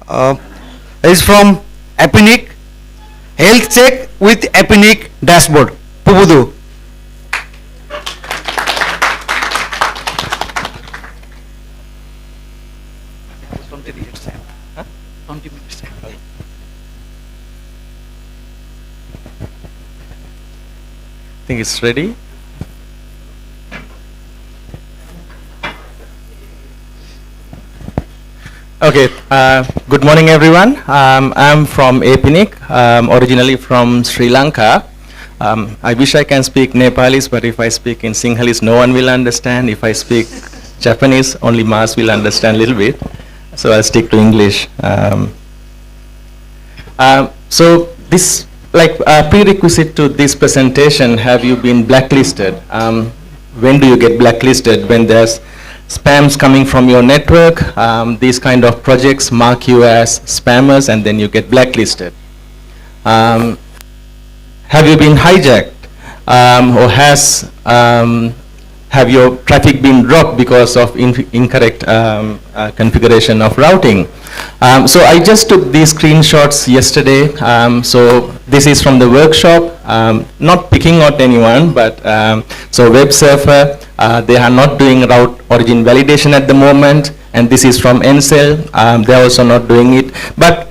uh, is from APNIC, Health Check with APNIC Dashboard, Pubudu. 20 minutes. I think it's ready. Okay, good morning everyone. I'm from APNIC, originally from Sri Lanka. I wish I can speak Nepalese, but if I speak in Sinhalese, no one will understand. If I speak Japanese, only Mars will understand a little bit. So I'll stick to English. So this, like prerequisite to this presentation, have you been blacklisted? When do you get blacklisted? When there's spams coming from your network, these kind of projects mark you as spammers and then you get blacklisted. Have you been hijacked? Or have your traffic been dropped because of incorrect configuration of routing? So I just took these screenshots yesterday. So this is from the workshop, not picking out anyone, but so web surfer, they are not doing route origin validation at the moment, and this is from Ncell, they're also not doing it. But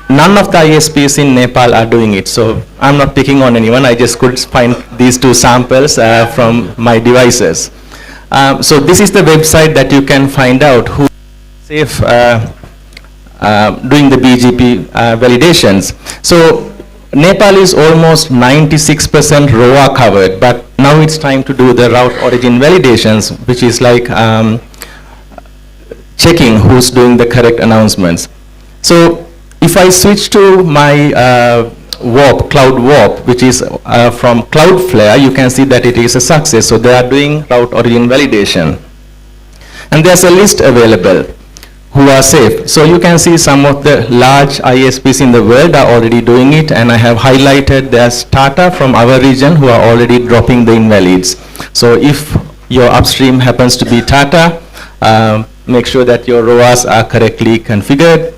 none of the ISPs in Nepal are doing it, so I'm not picking on anyone. I just could find these two samples from my devices. So this is the website that you can find out who is safe doing the BGP validations. So Nepal is almost 96% ROA covered, but now it's time to do the route origin validations, which is like checking who's doing the correct announcements. So if I switch to my WARP, Cloud WARP, which is from Cloudflare, you can see that it is a success. So they are doing route origin validation. And there's a list available who are safe. So you can see some of the large ISPs in the world are already doing it, and I have highlighted there's Tata from our region who are already dropping the invalids. So if your upstream happens to be Tata, make sure that your ROAs are correctly configured.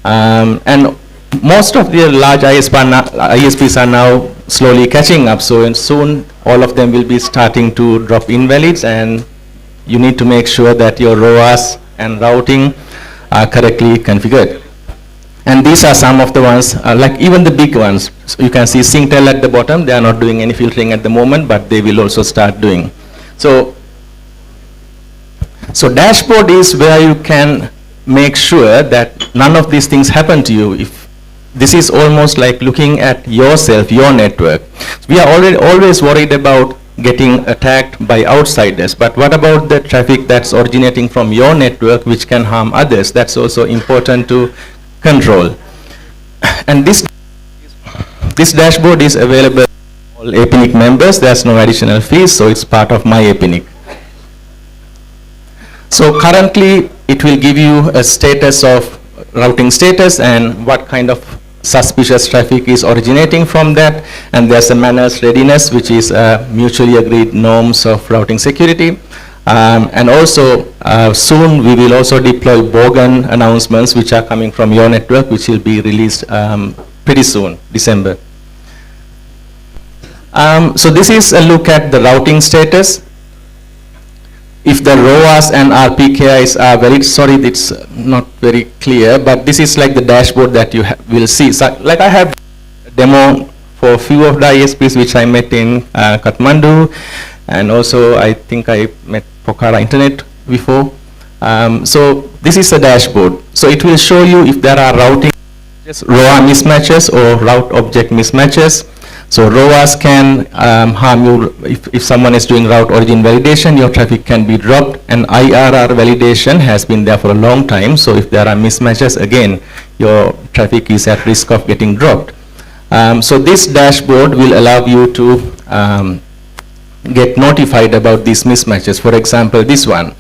And most of the large ISPs are now slowly catching up, so soon all of them will be starting to drop invalids, and you need to make sure that your ROAs and routing are correctly configured. And these are some of the ones, like even the big ones. So you can see Singtel at the bottom, they are not doing any filtering at the moment, but they will also start doing. So dashboard is where you can make sure that none of these things happen to you. If this is almost like looking at yourself, your network. We are always worried about getting attacked by outsiders, but what about the traffic that's originating from your network which can harm others? That's also important to control. And this dashboard is available for all APNIC members. There's no additional fees, so it's part of my APNIC. So currently it will give you a status of routing status and what kind of suspicious traffic is originating from that, and there's a manners readiness, which is mutually agreed norms of routing security. And also soon we will also deploy bogan announcements which are coming from your network, which will be released pretty soon, December. So this is a look at the routing status. If the ROAs and RPKIs are valid, sorry, it's not very clear, but this is like the dashboard that you will see. So, like I have a demo for a few of the ISPs which I met in Kathmandu, and also I think I met Pokhara Internet before. So this is a dashboard. So it will show you if there are routing ROA mismatches or route object mismatches. So ROAs can harm you if someone is doing route origin validation, your traffic can be dropped, and IRR validation has been there for a long time. So if there are mismatches, again, your traffic is at risk of getting dropped. So this dashboard will allow you to get notified about these mismatches. For example, this one,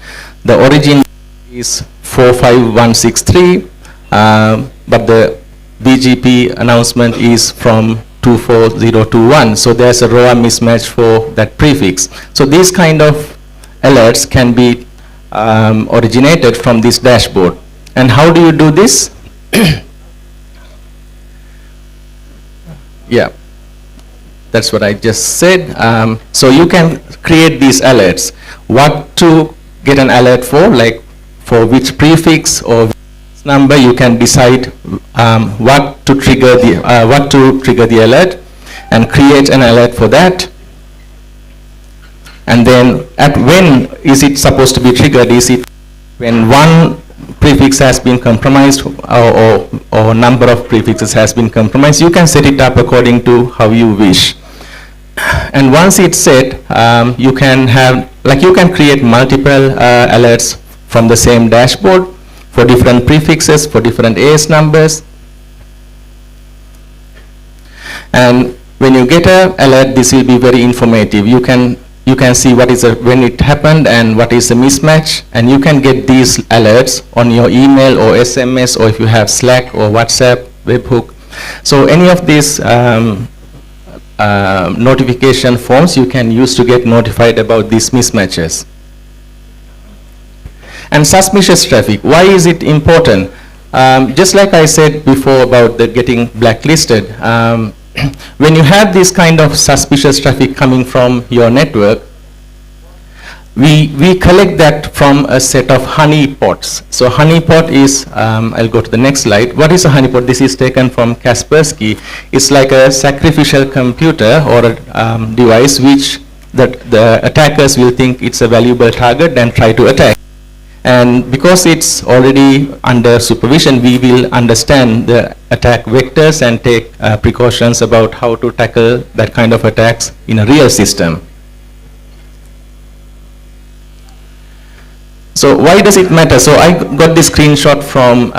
the origin is 45163, but the BGP announcement is from 24021. So there's a ROA mismatch for that prefix. So these kind of alerts can be originated from this dashboard. And how do you do this? Yeah, that's what I just said. So you can create these alerts. What to get an alert for, like for which prefix or number, you can decide what to trigger the alert, and create an alert for that. And then at when is it supposed to be triggered? Is it when one prefix has been compromised, or number of prefixes has been compromised? You can set it up according to how you wish. And once it's set, you can create multiple alerts from the same dashboard for different prefixes, for different AS numbers. And when you get an alert, this will be very informative. You can see what is when it happened and what is the mismatch, and you can get these alerts on your email or SMS, or if you have Slack or WhatsApp, webhook. So any of these notification forms you can use to get notified about these mismatches. And suspicious traffic, why is it important? Just like I said before about the getting blacklisted, when you have this kind of suspicious traffic coming from your network, we collect that from a set of honeypots. So honeypot is, I'll go to the next slide. What is a honeypot? This is taken from Kaspersky. It's like a sacrificial computer or a device which the attackers will think it's a valuable target and try to attack. And because it's already under supervision, we will understand the attack vectors and take precautions about how to tackle that kind of attacks in a real system. So why does it matter? So I got this screenshot from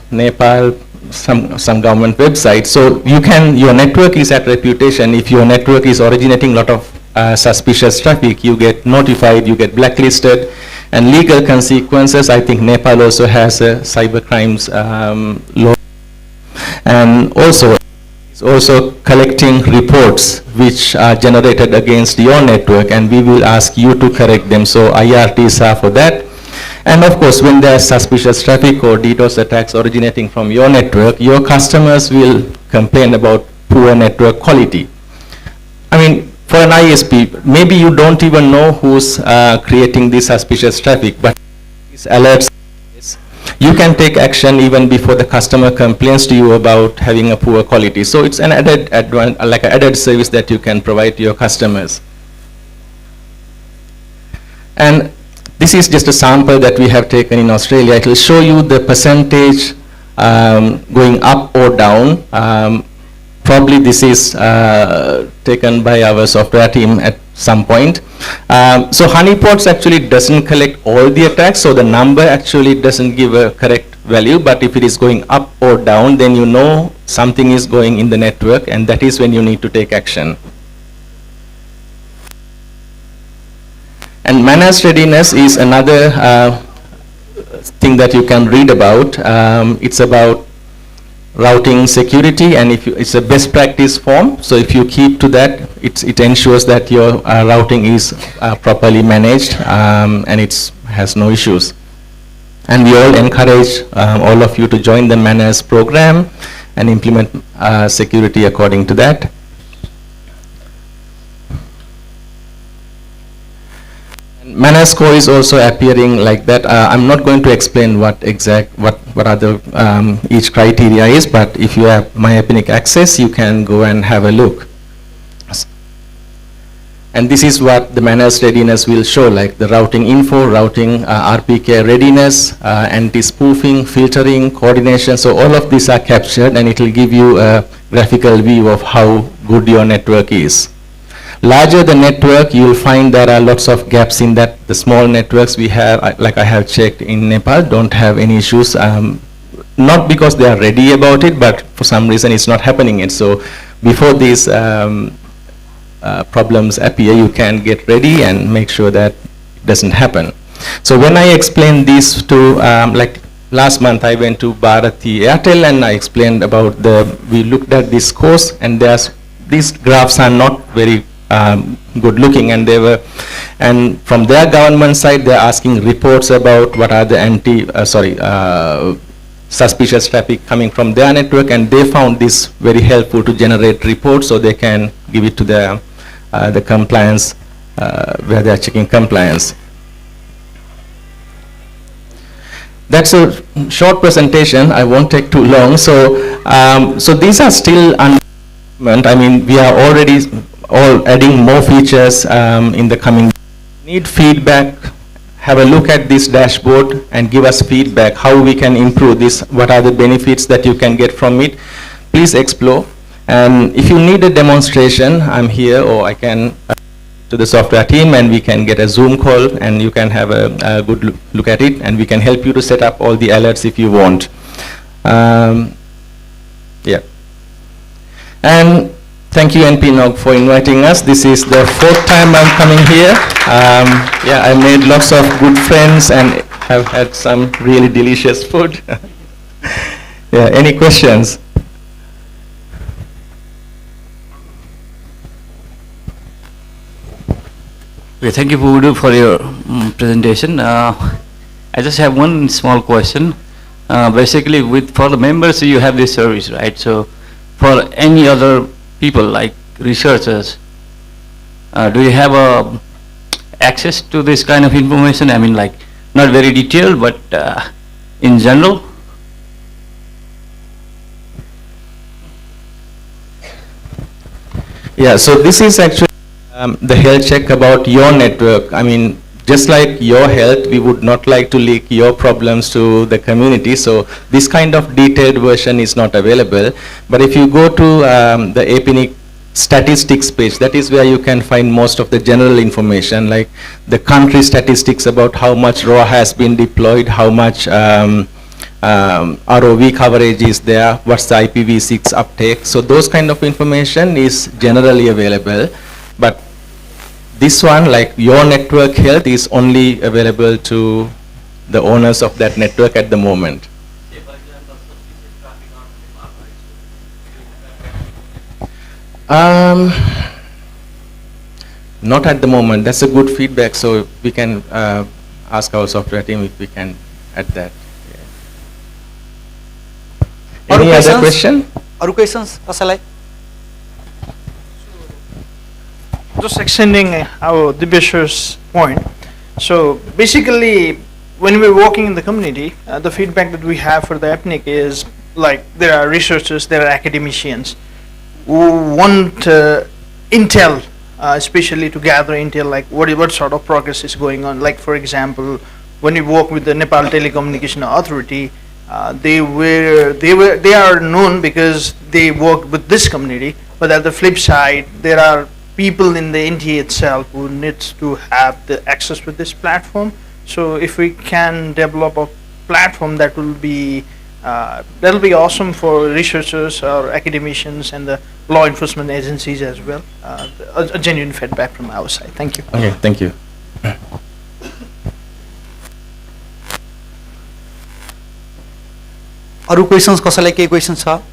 Nepal, some government website. So your network is at reputation. If your network is originating a lot of suspicious traffic, you get notified, you get blacklisted. And legal consequences, I think Nepal also has a cyber crimes law. And also, it's also collecting reports which are generated against your network, and we will ask you to correct them. So IRTs are for that. And of course, when there's suspicious traffic or DDoS attacks originating from your network, your customers will complain about poor network quality. I mean, for an ISP, maybe you don't even know who's creating this suspicious traffic, but these alerts, you can take action even before the customer complains to you about having a poor quality. So it's an added service that you can provide to your customers. And this is just a sample that we have taken in Australia. It will show you the percentage going up or down. Probably this is taken by our software team at some point. So honeypots actually doesn't collect all the attacks, so the number actually doesn't give a correct value, but if it is going up or down, then you know something is going in the network, and that is when you need to take action. And managed readiness is another thing that you can read about. It's about routing security, and it's a best practice form. So if you keep to that, it ensures that your routing is properly managed, and it has no issues. And we all encourage all of you to join the MANAS program and implement security according to that. MANAS core is also appearing like that. I'm not going to explain what are the each criteria is, but if you have My APNIC access, you can go and have a look. And this is what the MANAS readiness will show, like the routing info, routing RPK readiness, anti-spoofing, filtering, coordination. So all of these are captured, and it will give you a graphical view of how good your network is. Larger the network, you will find there are lots of gaps in that. The small networks we have, like I have checked in Nepal, don't have any issues. Not because they are ready about it, but for some reason it's not happening yet. So before these problems appear, you can get ready and make sure that it doesn't happen. So when I explained this to, like last month I went to Bharati Airtel, and I explained about we looked at this course, and these graphs are not very good looking, and from their government side they're asking reports about what are the suspicious traffic coming from their network, and they found this very helpful to generate reports so they can give it to the compliance where they are checking compliance. That's a short presentation. I won't take too long. So, so these are still I mean, we are already all adding more features in the coming. Need feedback. Have a look at this dashboard and give us feedback how we can improve this. What are the benefits that you can get from it? Please explore. And if you need a demonstration, I'm here, or I can to the software team, and we can get a Zoom call, and you can have a good look at it, and we can help you to set up all the alerts if you want. Yeah. And thank you, NPNOG, for inviting us. This is the 4th time I'm coming here. Yeah, I made lots of good friends and have had some really delicious food. Yeah, any questions? Okay, thank you, Pubudu, for your presentation. I just have one small question. Basically, for the members, you have this service, right? So, for any other people like researchers, do you have access to this kind of information? I mean, like, not very detailed, but in general? Yeah, so this is actually the health check about your network. I mean, just like your health, we would not like to leak your problems to the community. So this kind of detailed version is not available. But if you go to the APNIC statistics page, that is where you can find most of the general information, like the country statistics about how much ROA has been deployed, how much ROV coverage is there, what's the IPv6 uptake. So those kind of information is generally available. But this one, like your network health, is only available to the owners of that network at the moment. Not at the moment. That's a good feedback, so we can ask our software team if we can add that. Yeah. Any other question? Other questions? Kasalai? Just extending our Dibyashar's point. So basically, when we're working in the community, the feedback that we have for the APNIC is like there are researchers, there are academicians who want intel, especially to gather intel, like what sort of progress is going on. Like for example, when we work with the Nepal Telecommunication Authority, they are known because they work with this community. But at the flip side, there are people in the NTA itself who needs to have the access with this platform. So if we can develop a platform that will be that'll be awesome for researchers or academicians and the law enforcement agencies as well. A genuine feedback from our side. Thank you. Okay, thank you. Other questions? Kasalai ke questions are?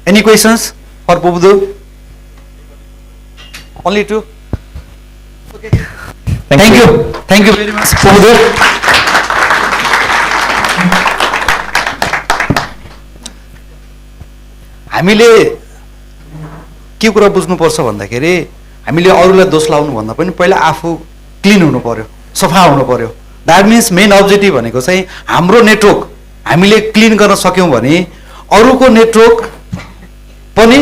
Any questions for Pubudu? Only 2? Okay. Thank you. Thank you very much, Pubudu. हामीले के कुरा बुझ्नुपर्छ भन्दाखेरि हामीले अरूलाई दोष लाउनु भन्दा पनि पहिला आफू क्लिन हुनु पर्यो, सफा हुनु पर्यो. द्याट मिन्स मेन अब्जेक्टिभ भनेको चाहिँ हाम्रो नेटवर्क हामीले क्लिन गर्न सक्यौं भने अरूको नेटवर्क पनि